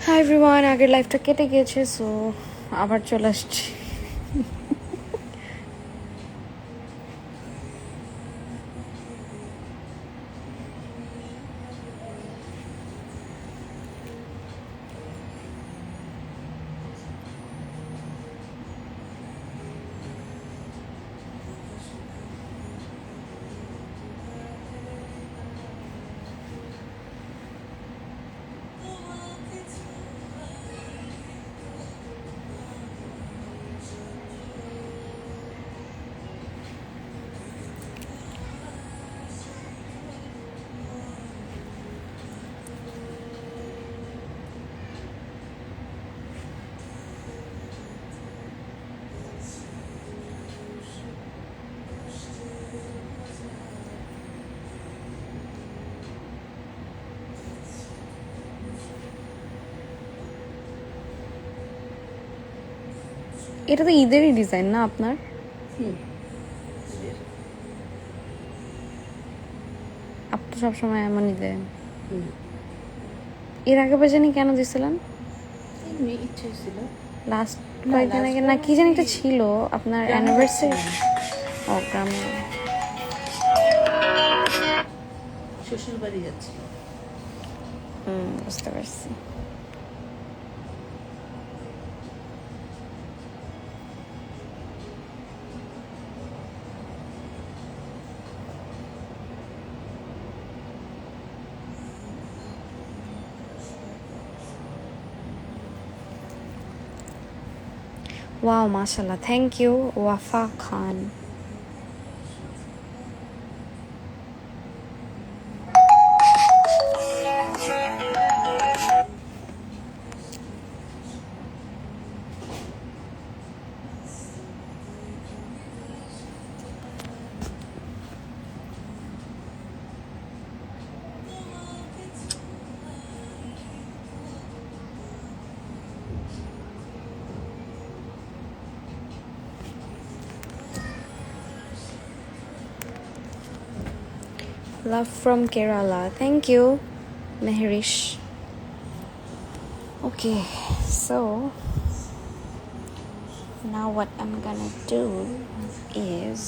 Hi everyone, আগের লাইফটা কেটে গিয়েছে, সো আবার চলে আসছি। এটা তো ঈদেরই ডিজাইন না আপনার? আপনি তো সবসময় এমনই দেন। এর আগে জানি কেন দিছিলেন? ইচ্ছে ছিল লাস্ট কয়েকদিন আগে না কি জানি একটা ছিল আপনার অ্যানিভার্সারি। ও গ্রামে শ্বশুর বাড়ি যাচ্ছি। বুঝতে পারছি। ওয়াও, মাশাআল্লাহ, thank you Wafa Khan. Love from Kerala. Thank you, Mehrish. Okay, so now what I'm gonna do is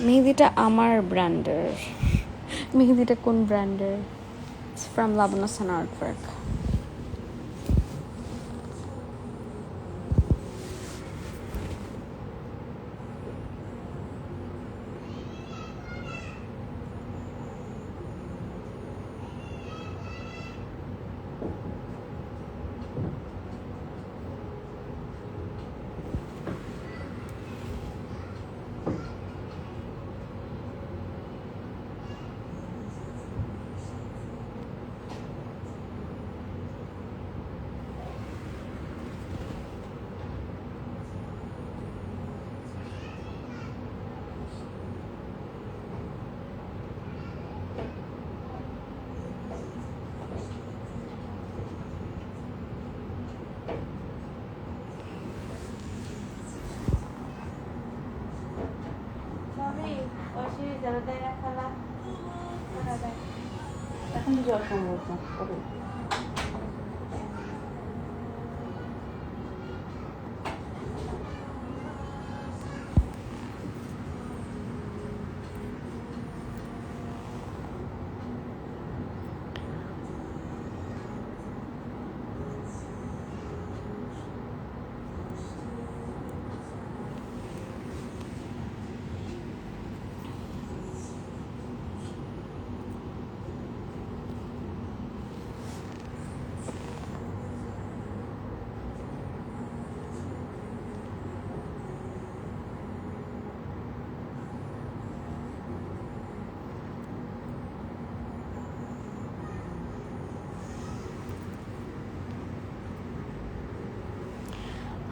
মেহেদিটা আমার ব্র্যান্ডের। মেহেদিটা কোন ব্র্যান্ডের? It's from Labana Sana Artwork. এখন যাওয়া সম্ভব না।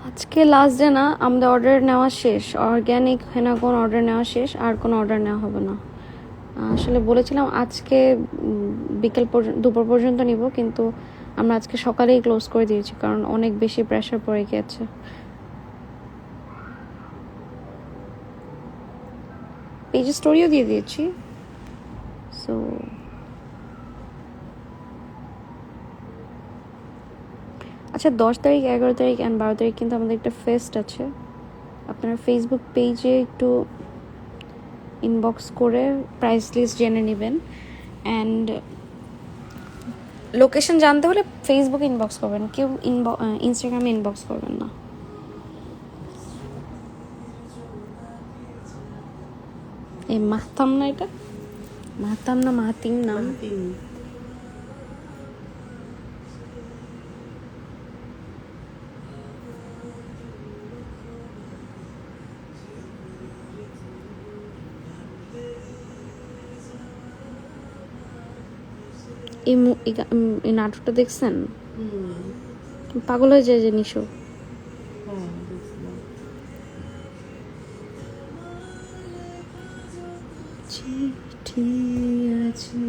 আজকে লাস্ট ডে না, আমাদের অর্ডার নেওয়া শেষ। অর্গ্যানিক হেনাকোন অর্ডার নেওয়া শেষ, আর কোনো অর্ডার নেওয়া হবে না। আসলে বলেছিলাম আজকে বিকেল পর্যন্ত, দুপুর পর্যন্ত নিব, কিন্তু আমরা আজকে সকালেই ক্লোজ করে দিয়েছি কারণ অনেক বেশি প্রেশার পড়ে গিয়েছে। পেজে স্টোরিও দিয়ে দিয়েছি, সো আচ্ছা 10 তারিখ, 11 তারিখ অ্যান্ড 12 তারিখ কিন্তু আমাদের একটা ফেস্ট আছে। আপনার ফেসবুক পেজে একটু ইনবক্স করে প্রাইস লিস্ট জেনে নেবেন। অ্যান্ড লোকেশন জানতে হলে ফেসবুকে ইনবক্স করবেন, কেউ ইনস্টাগ্রামে ইনবক্স করবেন না। এই মাহতাম না, এটা মাহতাম না মাহাতিম নাম। তিন এই নাটকটা দেখছেন? হুম পাগল হয়ে যায় যে নিশো। হ্যাঁ দেখছিলাম। চিঠি আছে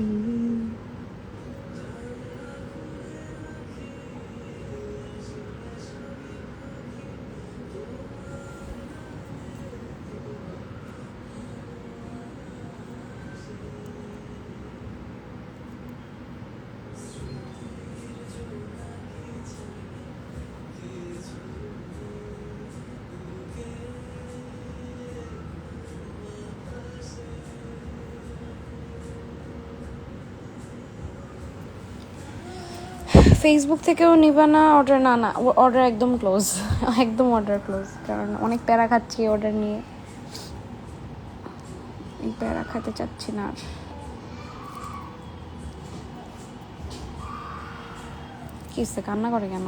ফেসবুক থেকেও নিবা না অর্ডার? না না, অর্ডার একদম ক্লোজ, একদম অর্ডার ক্লোজ। কারণ অনেক প্যারা খাচ্ছি অর্ডার নিয়ে, এই প্যারা খাতে চাচ্ছি না আর। কি হচ্ছে, কান্না করে কেন?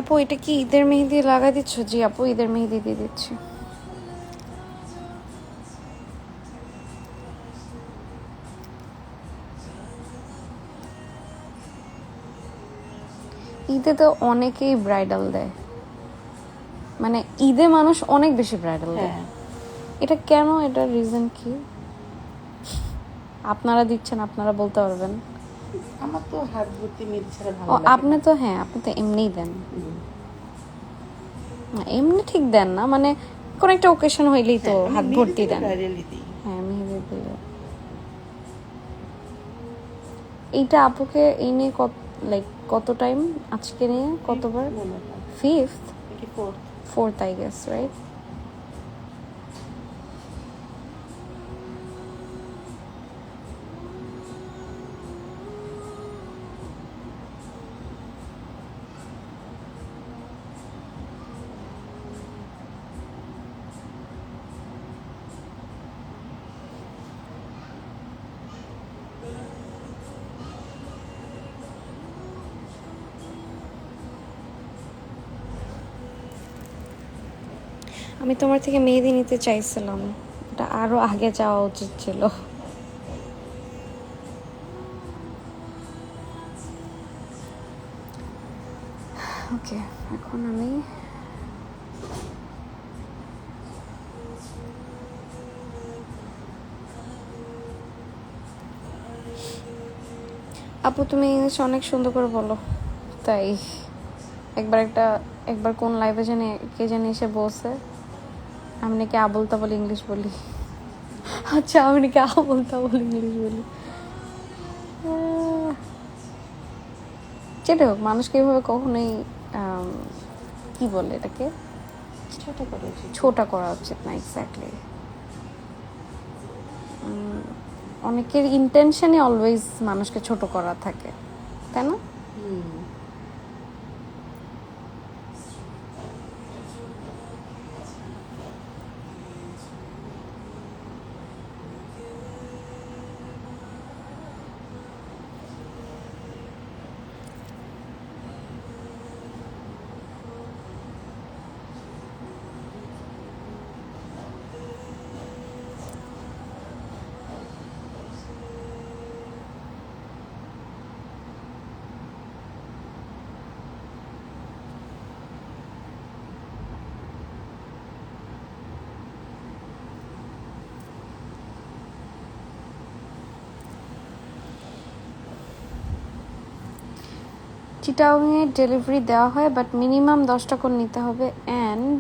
আপু এটা কি ঈদের মেহেদি লাগা দিচ্ছ? জি আপু, ঈদের মেহেদি দিয়ে দিচ্ছি। ঈদে তো অনেকেই ব্রাইডাল দেয়, মানে ঈদে মানুষ অনেক বেশি ব্রাইডাল দেয়। হ্যাঁ এটা কেন? এটার রিজন কি? আপনারা দিচ্ছেন, আপনারা বলতে পারবেন। আমার তো হাত ভর্তি মেহেদি ছাড়া ভালো ও লাগে আপনি না। তো, হ্যাঁ আপনি তো এমনিই দেন। হুম। না, এমনি ঠিক দেন না, মানে কোন একটা ওকেশন হইলেই তো হ্যাঁ, আমি হাত মেহেদি ভর্তি দিলে দেন। bridal-ই দিই। হ্যাঁ মেহেদি দিলে। এইটা আপুকে এই নিয়ে কত টাইম আজকে নিয়ে কতবার? মনে হয়। 5th, নাকি fourth? 4th I guess, right? আমি তোমার থেকে মেহেদি নিতে চাইছিলাম, এটা আরো আগে যাওয়া উচিত ছিল। ওকে, এখন আমি আপু তুমি ইংলিশ অনেক সুন্দর করে বলো, তাই একবার কোন লাইভে জানি কে জানি এসে বলছে আমি নাকি আবল তাবল ইংলিশ বলি। আচ্ছা আমি নাকি আবল তাবল ইংলিশ বলি। যেটা হোক, মানুষকে এইভাবে কখনোই কি বলে এটাকে, ছোট করে উচিত। ছোটা করা উচিত না। এক্স্যাক্টলি, অনেকের ইন্টেনশনই অলওয়েজ মানুষকে ছোট করা থাকে, তাই না? হুম। চিটাগাংয়ে ডেলিভারি দেওয়া হয়, বাট মিনিমাম 10টা করে নিতে হবে। অ্যান্ড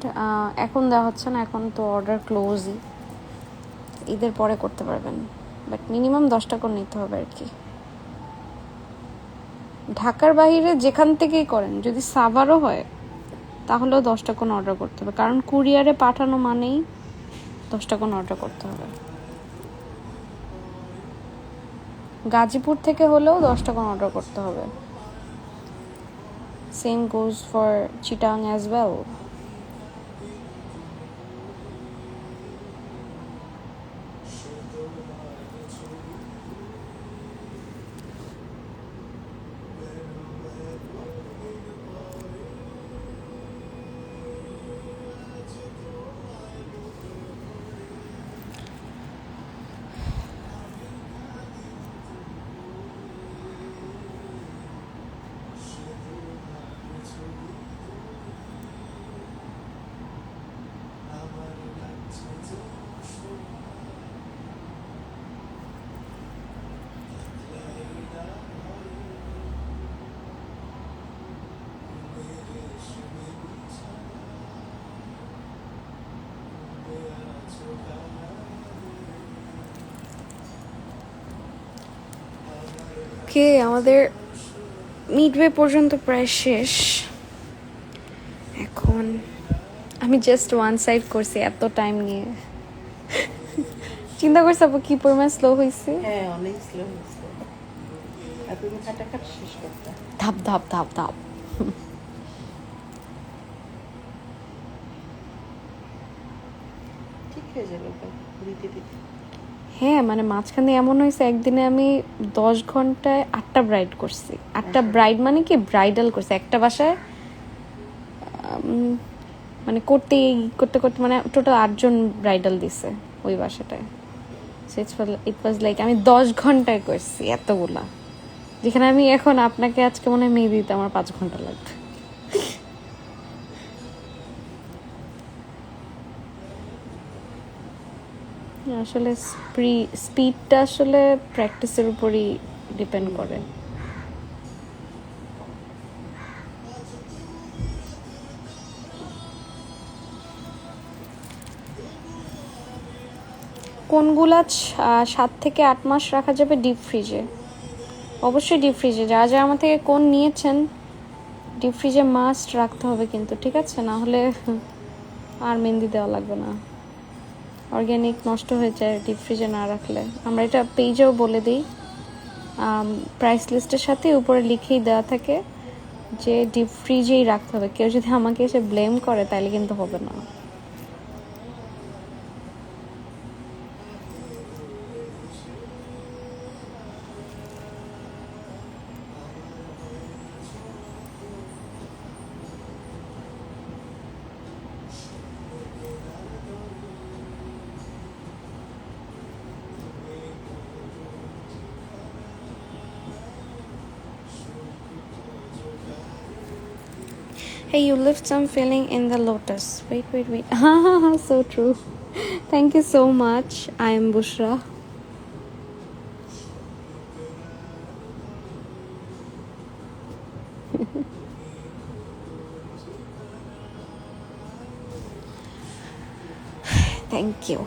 এখন দেওয়া হচ্ছে না, এখন তো অর্ডার ক্লোজই, ঈদের পরে করতে পারবেন, বাট মিনিমাম 10টা করে নিতে হবে আর কি। ঢাকার বাইরে যেখান থেকেই করেন, যদি সাভারও হয় তাহলেও 10টা করে অর্ডার করতে হবে, কারণ কুরিয়ারে পাঠানো মানেই 10টা করে অর্ডার করতে হবে। গাজীপুর থেকে হলেও 10টা করে অর্ডার করতে হবে। Same goes for Chittagong as well. Okay, আমাদের মিডওয়ে পর্যন্ত প্রায় শেষ। এখন আমি জাস্ট ওয়ান সাইড করছি এত টাইম নিয়ে। চিন্তা করছি আপু কি পরিমাণ স্লো হয়েছে। হ্যাঁ, অনেক স্লো হয়েছে। আর তুমি কাটাকাট শেষ করতে। ধাপ ধাপ ধাপ ধাপ। ঠিক হয়ে যাবে দিতে দিতে। হ্যাঁ, মানে মাঝখানে এমন হয়েছে, একদিনে আমি 10 ঘন্টায় 8টা ব্রাইড করছি। 8টা ব্রাইড মানে কি ব্রাইডাল করছি একটা বাসায়। মানে করতে করতে করতে মানে টোটাল 8জন ব্রাইডাল দিছে ওই বাসাটায়। ইট ওয়াজ লাইক আমি 10 ঘন্টায় করছি এতগুলা, যেখানে আমি এখন আপনাকে আজকে মনে হয় মেহেদি দিতে আমার 5 ঘন্টা লাগবে। আসলে স্পিডটা আসলে প্র্যাকটিসের উপরই ডিপেন্ড করে। কোনগুলা 7 থেকে 8 মাস রাখা যাবে ডিপ ফ্রিজে? অবশ্যই ডিপ ফ্রিজে। যারা যারা আমার থেকে কোন নিয়েছেন, ডিপ ফ্রিজে মাস্ট রাখতে হবে কিন্তু, ঠিক আছে? না হলে আর মেহেন্দি দেওয়া লাগবে না। অর্গ্যানিক নষ্ট হয়ে যায় ডিপ ফ্রিজে না রাখলে। আমরা এটা পেজেও বলে দিই, প্রাইস লিস্টের সাথে উপরে লিখেই দেওয়া থাকে যে ডিপ ফ্রিজেই রাখতে হবে। কেউ যদি আমাকে এসে ব্লেম করে তাহলে কিন্তু হবে না। Hey, you left some feeling in the lotus. Wait. So true. Thank you so much. I am Bushra. Thank you.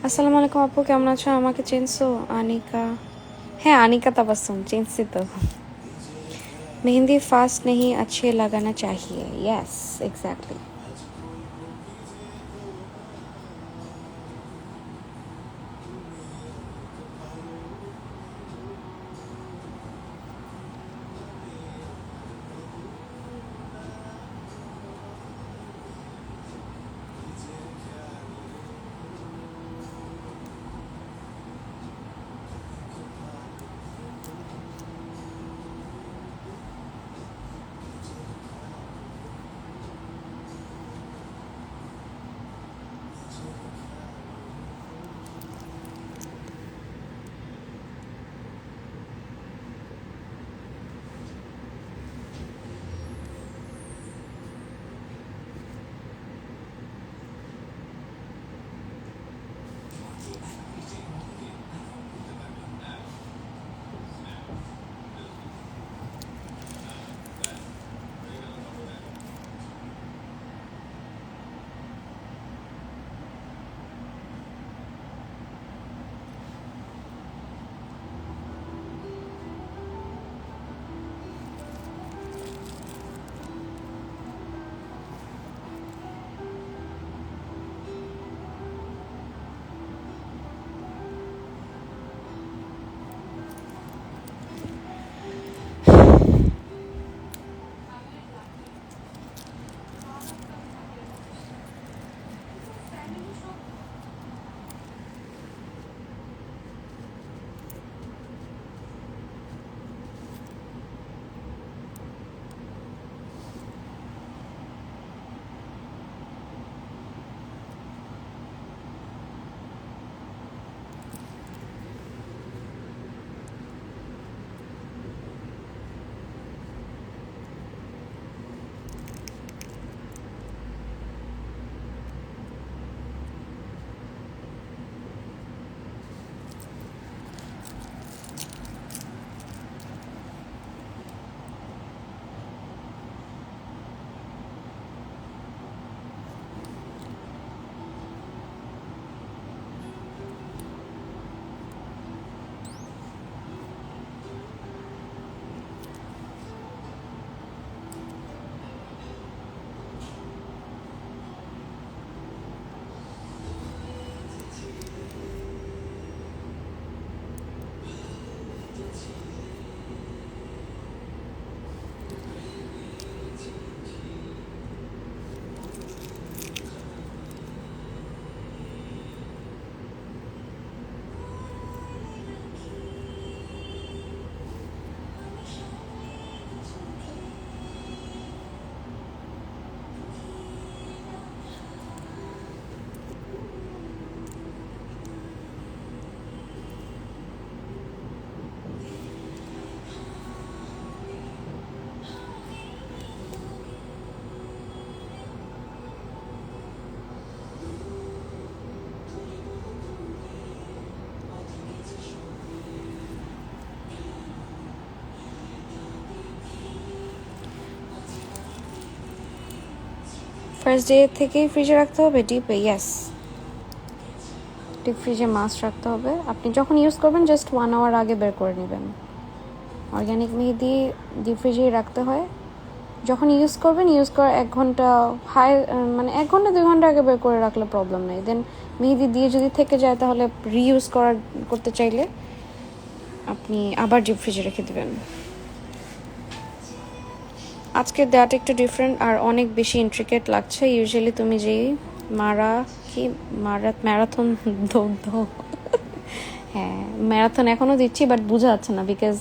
আসসালামু আলাইকুম আপু, কেমন আছো? আমাকে চিনছো? আনিকা। হ্যাঁ, আনিকা তাবাসসুম চিনছি তো। मेहंदी फास्ट नहीं, अच्छे लगाना चाहिए. Yes, exactly. ফার্স্ট ডে থেকেই ফ্রিজে রাখতে হবে ডিপে? ইয়েস, ডিপ ফ্রিজে মাস্ট রাখতে হবে. আপনি যখন ইউজ করবেন জাস্ট 1 আওয়ার আগে বের করে নেবেন. অর্গ্যানিক মেহেদি ডিপ ফ্রিজেই রাখতে হয়. যখন ইউজ করবেন, ইউজ করার 1 ঘন্টা মানে 1 ঘন্টা 2 ঘন্টা আগে বের করে রাখলে প্রবলেম নেই. দেন মেহেদি দিয়ে যদি থেকে যায় তাহলে রিইউজ করতে চাইলে আপনি আবার ডিপ ফ্রিজে রেখে দেবেন. আজকে দেওয়াটা একটু ডিফারেন্ট আর অনেক বেশি ইন্ট্রিকেট লাগছে. ইউজুয়ালি তুমি যেই ম্যারাথন দৌড় হ্যাঁ, ম্যারাথন এখনও দিচ্ছি, বাট বোঝা যাচ্ছে না বিকজ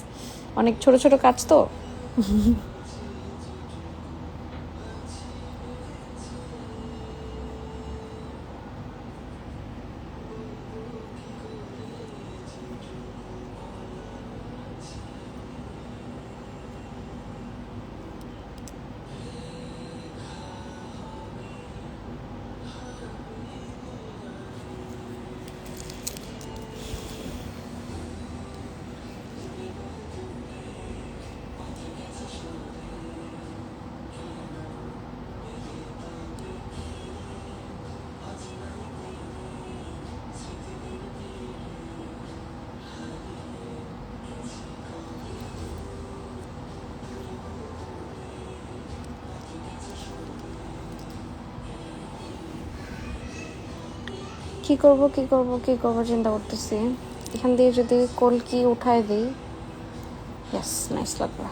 অনেক ছোট ছোট কাজ তো. কি করব চিন্তা করতেছি। এখান দিয়ে যদি কলকি উঠায় দিই, ইয়েস, নাইস লাগবে।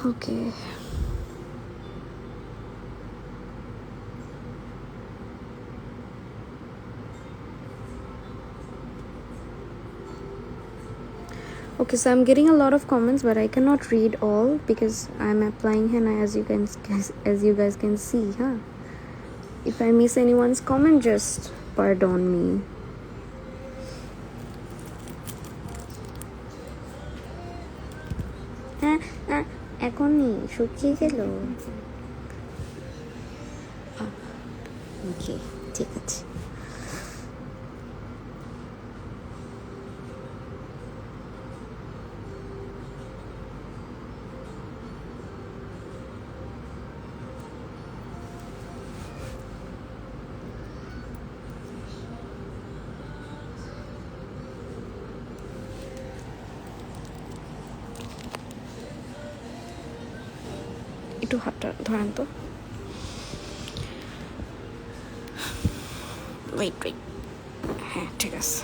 ওকে, okay, so I'm getting a lot of comments, but I cannot read all because I'm applying henna, as you guys can see, huh? If I miss anyone's comment, just pardon me. এখনই শুকিয়ে গেল। ওকে, ঠিক আছে। একটু হাতটা ধরেন তো। Wait, হ্যাঁ ঠিক আছে।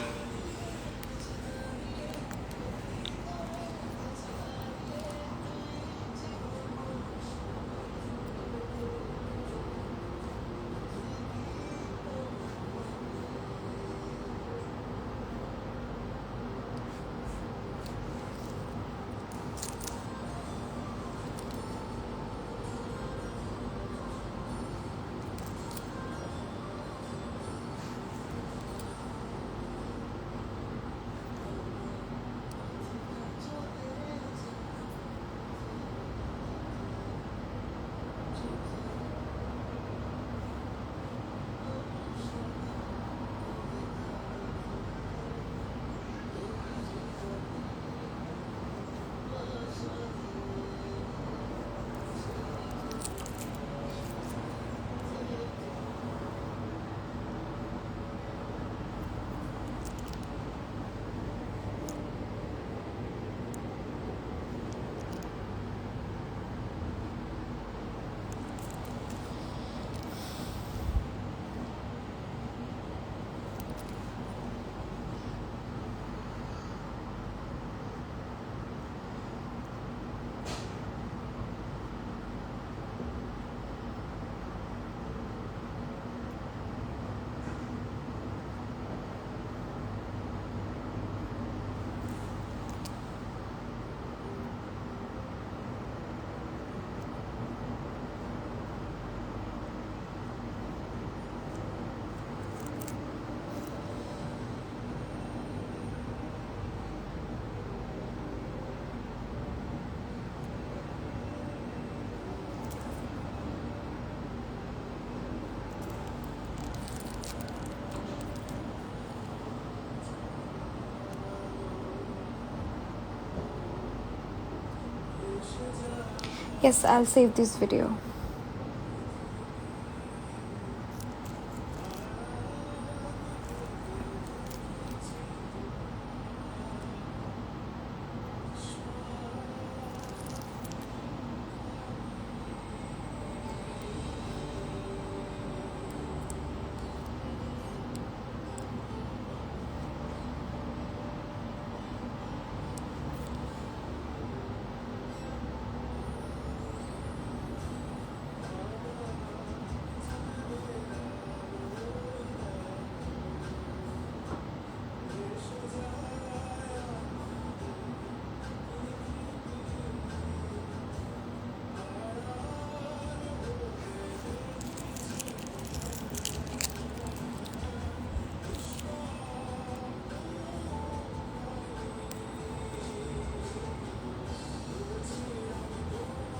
Yes, I'll save this video.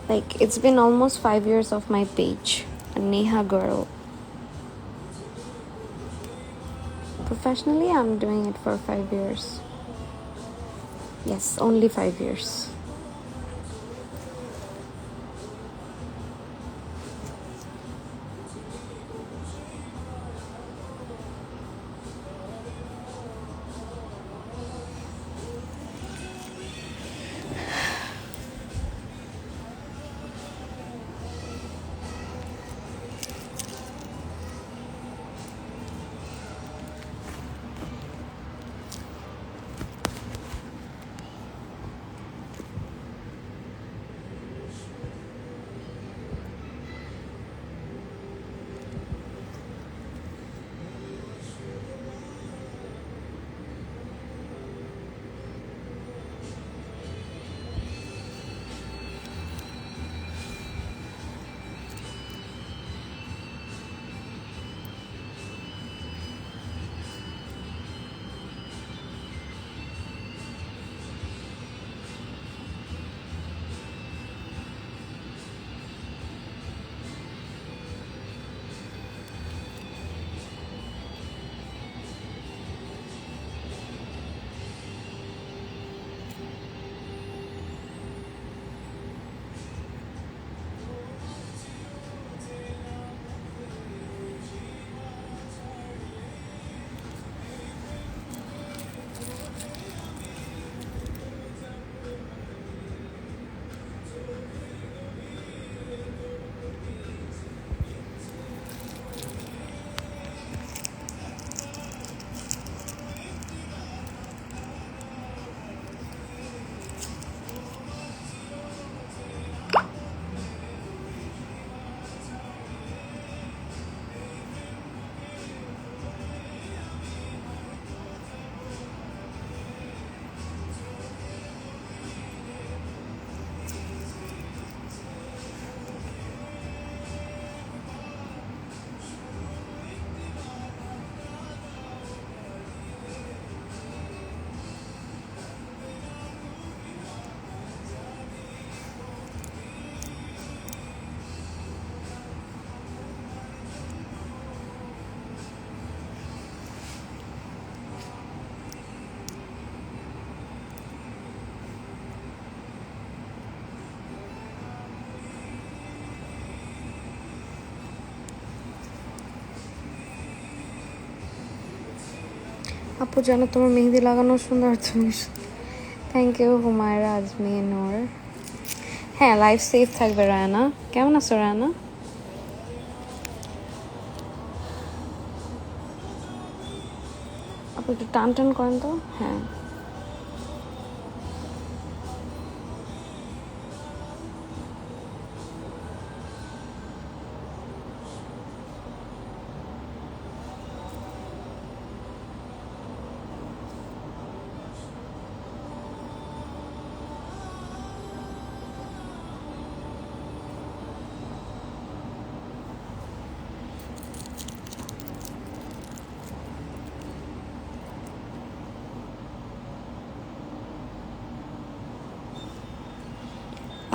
Like, it's been almost 5 years of my page, Neha Girl. Professionally, I'm doing it for 5 years. Yes, only 5 years. আপু জানো তোমার মেহেদি লাগানো সুন্দর, তুমি থ্যাংক ইউ হুমায়রা আজমি নূর। হ্যাঁ, লাইফ সেফ থাকবে রায়না। কেমন আছো রায়না? আপু একটু টান টান করেন তো। হ্যাঁ,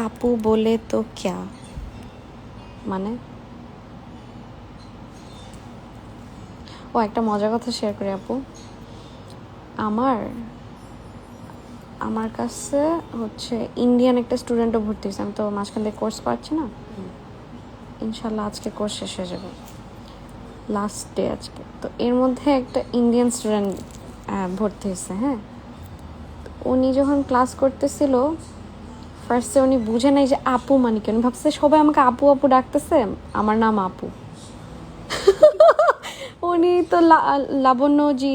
আপু বলে তো ক্যা মানে? ও, একটা মজার কথা শেয়ার করি আপু। আমার আমার কাছে হচ্ছে ইন্ডিয়ান একটা স্টুডেন্টও ভর্তি হয়েছে। আমি তো মাঝখান থেকে কোর্স পাচ্ছি না, ইনশাল্লাহ আজকে কোর্স শেষ হয়ে যাবে, লাস্ট ডে আজকে। তো এর মধ্যে একটা ইন্ডিয়ান স্টুডেন্ট ভর্তি হয়েছে। হ্যাঁ, উনি যখন ক্লাস করতেছিল ফার্স্টে উনি বুঝে নাই যে আপু মানে কেন, ভাবছে সবাই আমাকে আপু আপু ডাকতেছে, আমার নাম আপু। উনি তো লাবণ্যজি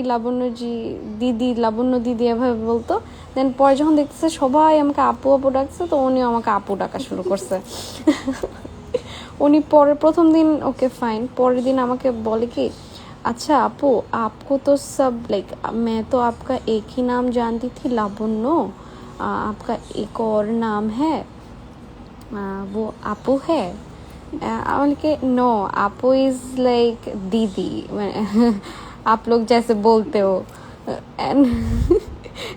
দিদি, লাবণ্য দিদি এভাবে বলতো। দেন পরে যখন দেখতেছে সবাই আমাকে আপু আপু ডাকছে, তো উনিও আমাকে আপু ডাকা শুরু করছে। উনি পরে প্রথম দিন ওকে ফাইন, পরের দিন আমাকে বলে কি, अच्छा आपू आपको तो सब लाइक मैं तो आपका एक ही नाम जानती थी लावण्य, आपका एक और नाम है वो आपू है। के नो, आपू इज लाइक दीदी, आप लोग जैसे बोलते हो।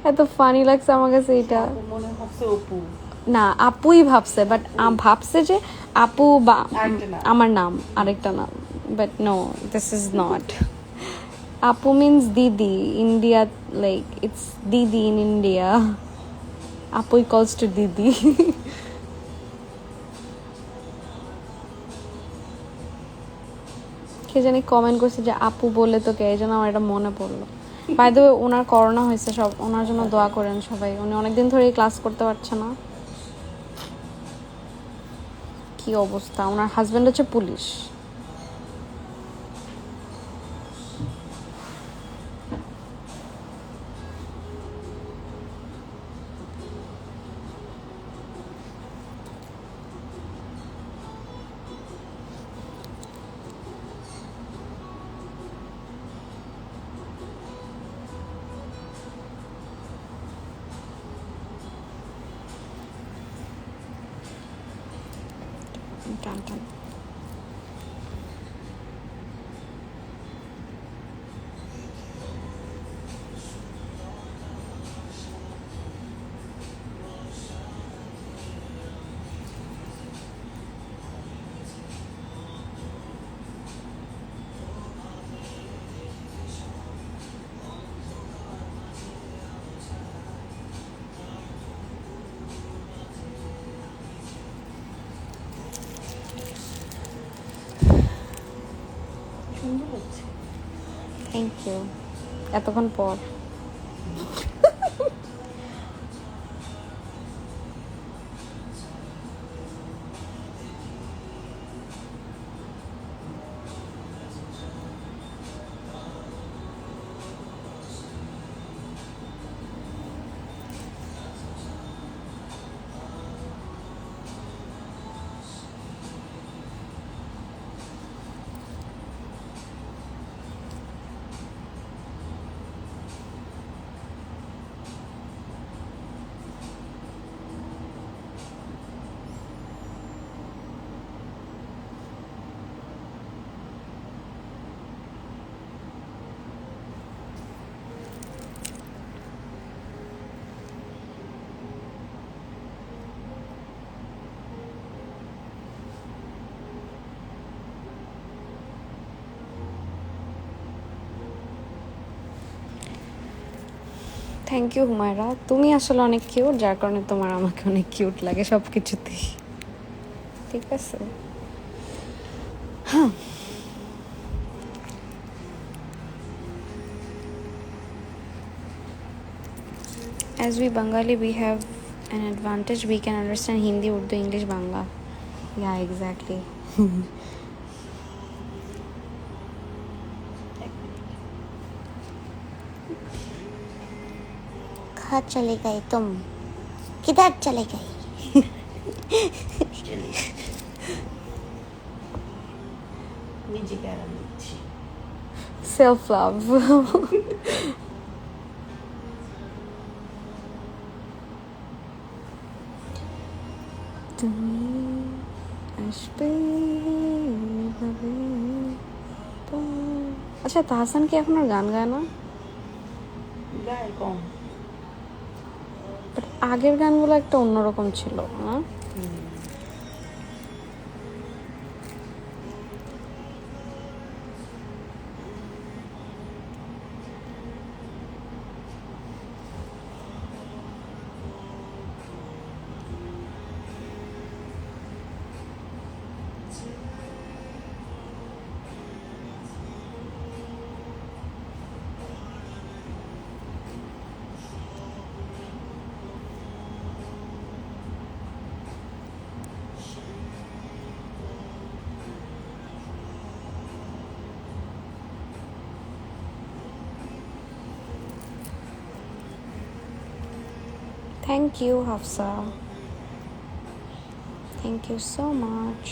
এত ফানি লাগছে আমার কাছে এটা। মনে হচ্ছে অপু। না আপুই ভাবছে, বাট ভাবছে যে আপু বা আরেকটা নাম। আমার নাম আরেকটা নাম, but no, this is not. আপু মিন্স দিদি, ইন্ডিয়া, লাইক ইটস দিদি ইন ইন্ডিয়া। আপু ইকলস টু দিদি। কে জানি কমেন্ট করছে যে আপু বলে তোকে, এই জন্য আমার এটা মনে পড়লো। বাই দ্য ওয়ে, ওনার করোনা হয়েছে, সব ওনার জন্য দোয়া করেন সবাই। উনি অনেকদিন ধরেই ক্লাস করতে পারছে না। কি অবস্থা, ওনার হাজবেন্ড হচ্ছে পুলিশ। টান টান। সুন্দর হচ্ছে। Thank you. এতক্ষণ পর। থ্যাংক ইউ হুমায়রা, তুমি আসলে অনেক কিউট, যার কারণে তোমার আমাকে অনেক কিউট লাগে সব কিছুতেই। ঠিক আছে, হ্যাঁ। As we Bengali, we have an advantage. We can understand Hindi, Urdu, English, Bangla. Yeah, exactly. कहाँ चले गए तुम, किधर चले गए? নিজেকে আরাম দিচ্ছি। Self love. তুমি আসবে এভাবে তো। আচ্ছা, তাহসান কি এখন আর গান গায় না? গায়ে কম। But আগের গানগুলো একটা অন্যরকম ছিল না? Thank you, Hafsa. Thank you so much.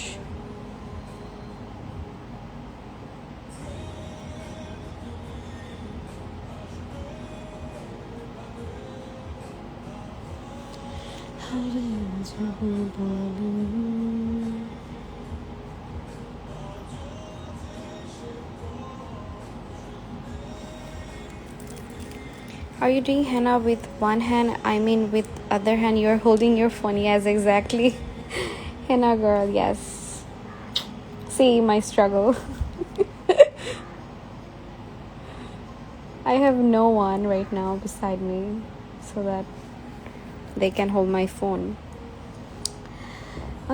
Are you doing henna with one hand? I mean, with other hand you're holding your phone. Yes, exactly. Henna girl, yes. See my struggle. I have no one right now beside me so that they can hold my phone.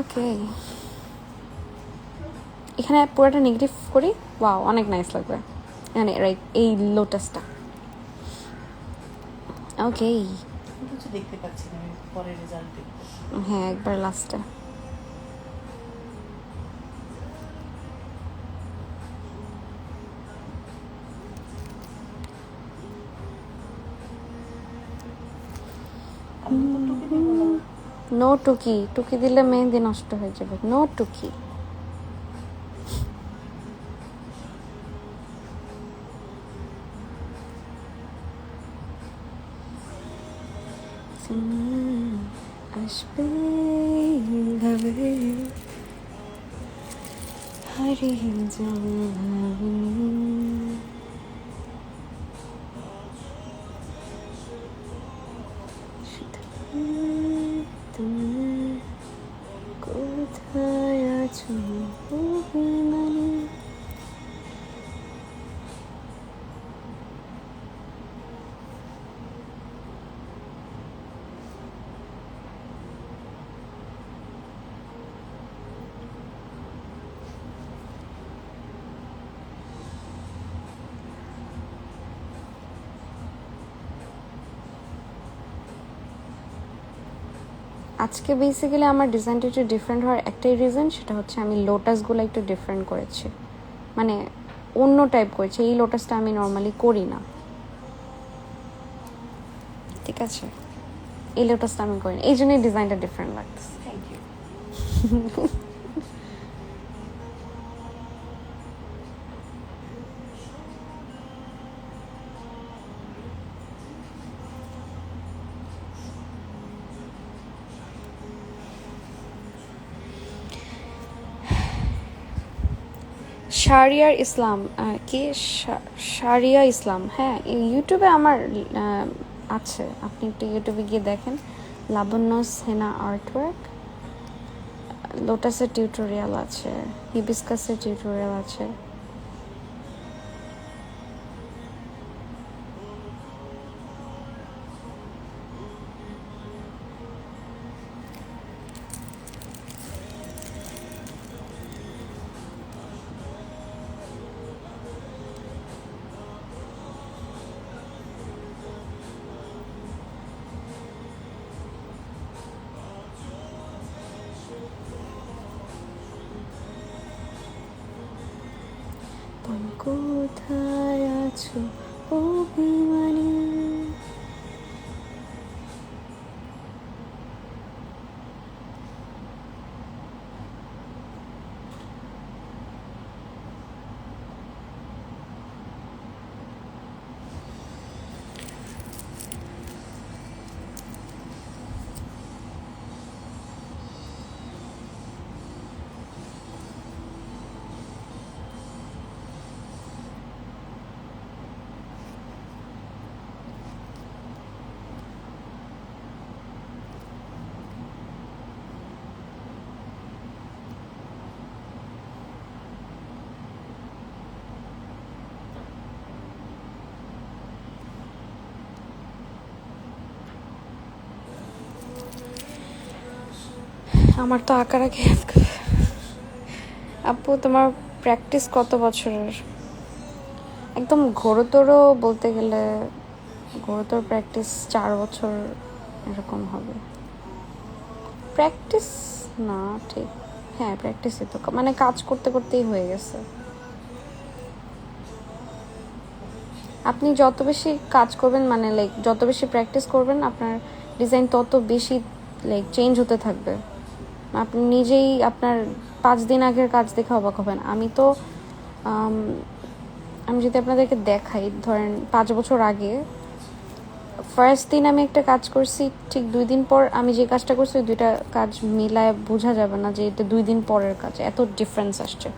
Okay. এখানে পুরোটা negative করি। Wow, অনেক nice লাগবে। মানে right এই লোটাসটা। ওকে, কিছু দেখতে পাচ্ছি না, আমি পরে রেজাল্ট দেখবো। হ্যাঁ একবার লাস্টে। নো টুকি, টুকি দিলে মেহেন্দি নষ্ট হয়ে যাবে। নো টুকি। আসবে ভাবে হারিয়ে যাবে। কোথায় আছো অভিমানী? আজকে বেসিক্যালি আমার ডিজাইনটা একটু ডিফারেন্ট হওয়ার একটাই রিজন, সেটা হচ্ছে আমি লোটাসগুলো একটু ডিফারেন্ট করেছি, মানে অন্য টাইপ করেছি। এই লোটাসটা আমি নর্মালি করি না, ঠিক আছে? এই লোটাসটা আমি করি না, এই জন্যই ডিজাইনটা ডিফারেন্ট লাগতেছে। Thank you. শারিয়ার ইসলাম, কি শারিয়া ইসলাম? হ্যাঁ, ইউটিউবে আমার আছে, আপনি একটু ইউটিউবে গিয়ে দেখেন। লাবণ্যস হেনা আর্টওয়ার্ক, লোটাসের টিউটোরিয়াল আছে, হিবিস্কাসের টিউটোরিয়াল আছে। তুমি কোথায় আছো অভিমানী? আমার তো আঁকার আগে আপু, তোমার প্র্যাকটিস কত বছরের? একদম ঘোরতর বলতে গেলে ঘোরতর প্র্যাকটিস 4 বছর এরকম হবে। প্র্যাকটিস না ঠিক, হ্যাঁ প্র্যাকটিসই তো, মানে কাজ করতে করতেই হয়ে গেছে। আপনি যত বেশি কাজ করবেন, মানে লাইক যত বেশি প্র্যাকটিস করবেন, আপনার ডিজাইন তত বেশি লাইক চেঞ্জ হতে থাকবে। আপনি নিজেই আপনার 5 দিন আগের কাজ দেখে অবাক হবেন। আমি যদি আপনাদেরকে দেখাই, ধরেন 5 বছর আগে ফার্স্ট দিন আমি একটা কাজ করছি, ঠিক 2 দিন পর আমি যে কাজটা করছি, ওই 2টা কাজ মিলায় বোঝা যাবে না যে এটা 2 দিন পরের কাজ, এত ডিফারেন্স আসছে।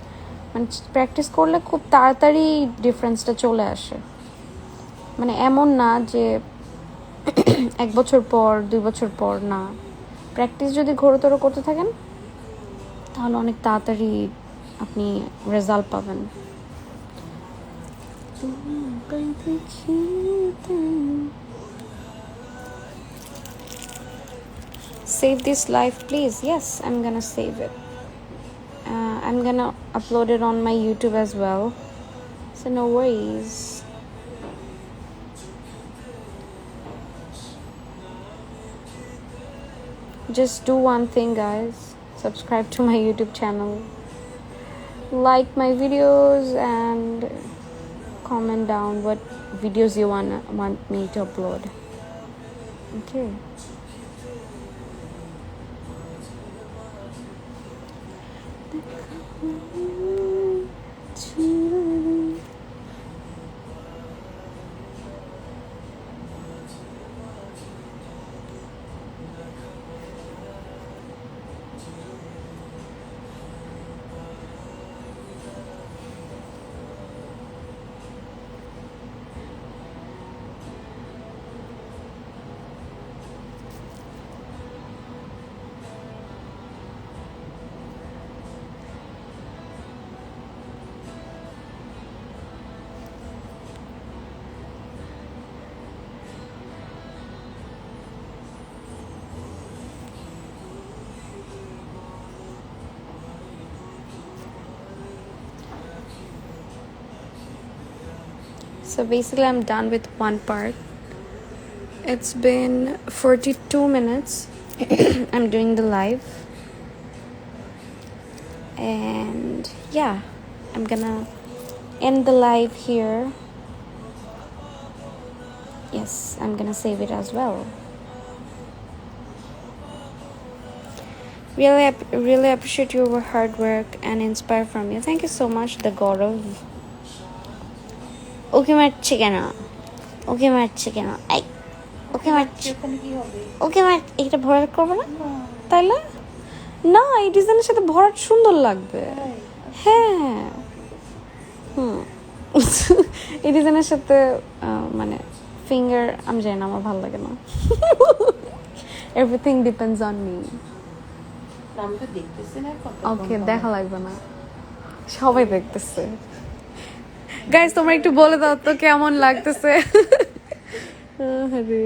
মানে প্র্যাকটিস করলে খুব তাড়াতাড়ি ডিফারেন্সটা চলে আসে। মানে এমন না যে 1 বছর পর 2 বছর পর না, প্র্যাকটিস যদি ঘোরতর করতে থাকেন তাহলে অনেক তাড়াতাড়ি আপনি রেজাল্ট পাবেন। Save this live please. Yes, I'm gonna save it. I'm gonna upload it on my YouTube as well, so no worries. Just do one thing, guys. Subscribe to my YouTube channel, like my videos, and comment down what videos you want me to upload. Okay. So basically I'm done with one part. It's been 42 minutes. I'm doing the live. And yeah, I'm gonna end the live here. Yes, I'm gonna save it as well. Really appreciate your hard work and inspire from you. Thank you so much, the Gaurav. ওকে মারছে কেন? ওকে মারছে কেন? এই ওকে মারছে, ওখানে কি হবে? ওকে মার, এটা ভরাট করবো না তাইলে? না, এই ডিজাইনের সাথে ভরাট সুন্দর লাগবে। হ্যাঁ, এই ডিজাইনের সাথে মানে ফিঙ্গার আমি জানি না, আমার ভালো লাগে না। Everything depends on me. আমি তো দেখতেছি না কত। ওকে, দেখা লাগবে না, সবাই দেখতেছে। গাইস তোমরা একটু বলে দাও তো কেমন লাগতেছে। আরে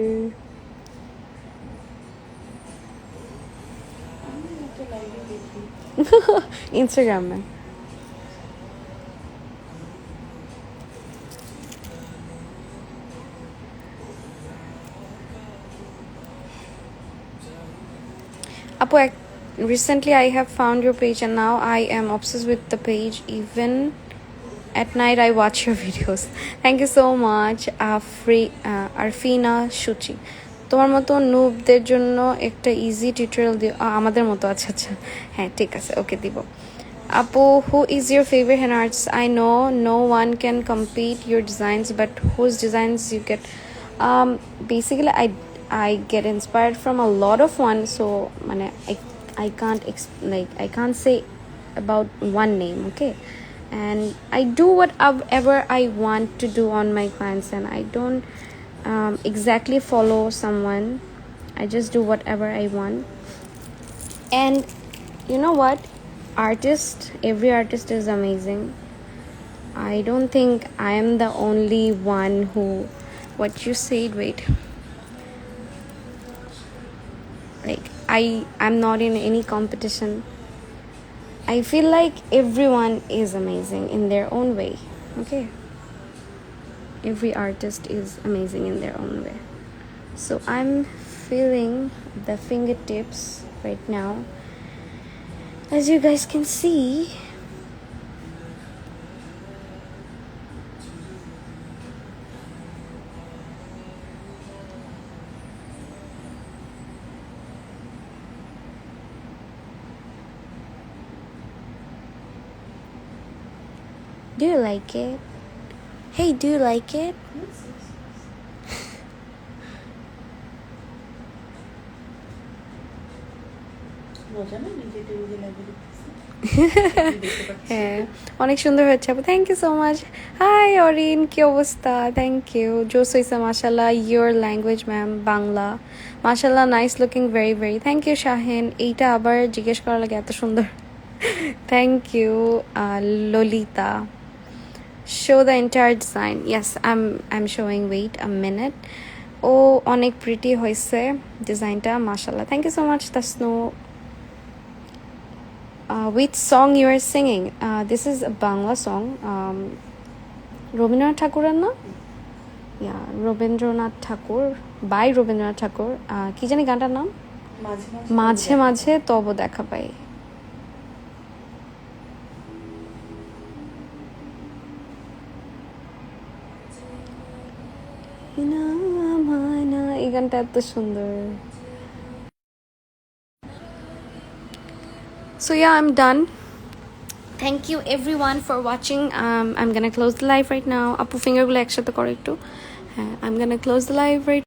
ইনস্টাগ্রামে আপু, recently I have found your page and now I am obsessed with the page. Even at night I watch your videos. Thank you so much, Arfina Shuchi. তোমার মতো নুবদের জন্য একটা ইজি টিউটোরিয়াল দিও। আমাদের মতো, আচ্ছা আচ্ছা, হ্যাঁ ঠিক আছে, ওকে দিব। আপু, who is your favorite hand artist? I know no one can compete your designs, but whose designs you get? Basically I get inspired from a lot of one, so মানে I can't say about one name, okay? And I do whatever I want to do on my clients, and I don't exactly follow someone. I just do whatever I want. And you know what? Every artist is amazing. I don't think I am the only one who, what you said, wait. Like I'm not in any competition. I feel like everyone is amazing in their own way, okay? Every artist is amazing in their own way. So I'm feeling the fingertips right now. As you guys can see, do you like it? Hey, do you like it? মজা না নিজেকে নিজে লাগিয়ে দিতেছি দেখতে পাচ্ছি হ্যাঁ অনেক সুন্দর হয়েছে আপু thank you so much hi Orin কি অবস্থা থ্যাংক ইউ জোস হইসা মাশাল্লাহ ইয়োর ল্যাঙ্গুয়েজ ম্যাম বাংলা মাশাল্লাহ nice looking very very thank you Shahin এইটা আবার জিজ্ঞেস করা লাগে এত সুন্দর thank you Lalita show the entire design yes I'm showing wait a minute ও অনেক প্রিটি হয়েছে ডিজাইনটা মাশাল্লাহ thank you so much Tasnu which song you are singing this is a Bangla song Rabindranath ঠাকুরের না yeah রবীন্দ্রনাথ ঠাকুর বাই রবীন্দ্রনাথ ঠাকুর কি জানি গানটার নাম মাঝে মাঝে মাঝে তব দেখা পাই এই গানটা এত সুন্দর so yeah I'm done thank you everyone for watching I'm gonna close the live right now apu finger gulo eksathe koro ekটু হ্যাঁ I'm gonna close the live right